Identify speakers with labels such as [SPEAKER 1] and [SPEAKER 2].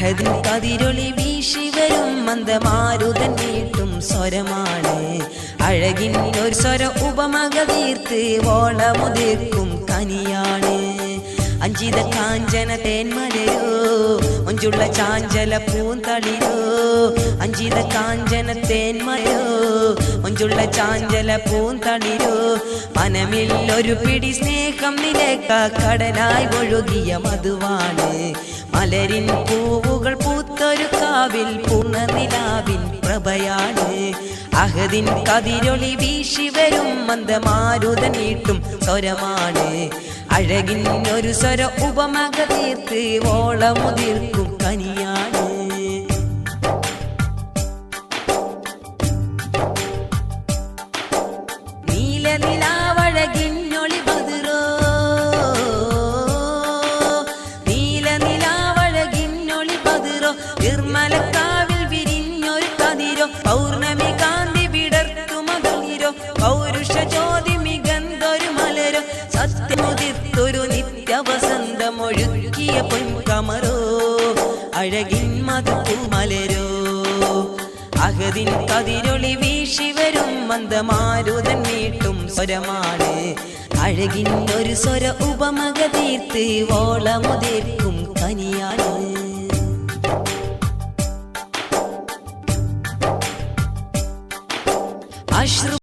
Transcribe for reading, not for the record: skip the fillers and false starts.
[SPEAKER 1] അഹദിൻ കതിരൊളി വീശി വരും മന്ദമാരുതൻ നീട്ടും സ്വരമാണ്. അഴകിൻ ഒരു സ്വര ഉപമക തീർത്ത് ഓളമുതിർക്കും കനിയാണ്. അഞ്ചിത കാഞ്ചന തേന്മലയോ ഒഞ്ചുള്ള ചാഞ്ചല പൂന്തളിരോ. അഞ്ചിത കാഞ്ചന തേന്മലയോ ഒഞ്ചുള്ള ചാഞ്ചല പൂന്തളിരോ. മനമിൽ ഒരു പിടി സ്നേഹം നിലക്ക കടലായി ഒഴുകിയ മധുവാണ്. മലരിൻ പൂവുകൾ പൂത്തൊരു കാവിൽ പൂർണ്ണനിലാവിൻ പ്രഭയാണ്. അഹദിൻ കതിരൊളി വീശി വരും മന്ദമാരുതൻ നീട്ടും സ്വരമാണ്. അഴകിൻ ഒരു സ്വര ഉപമക തീർത്ത് ഓളമുതിർക്കും കനിയാണ്. നീല നിലാവഴകിന്നൊളി ബദിറോ. നീല നിലാവഴകിന്നൊളി ബദിറോ. നിർമ്മലക്കാവിൽ വിരിഞ്ഞൊരു കതിരോ. പൗർണമി കാന്തി വിടർത്തു മകളിരോ. പൗരുഷ ജ്യോതി മികന്തൊരു മലരോ. സത്യമുദിത്തൊരു നിത്യവസന്തമൊഴുക്കിയ പൊൻകമറോ. അഴകിൻ മധുമലരോ. അഹദിൻ കതിരൊളി വീശി വരും മന്ദമാരുതൻ നീട്ടും സ്വരമാണ്. അഴകിൻ ഒരു സ്വര ഉപമക തീർത്ത് ഓളമുതിർക്കും കനിയാണ്. അശ്രു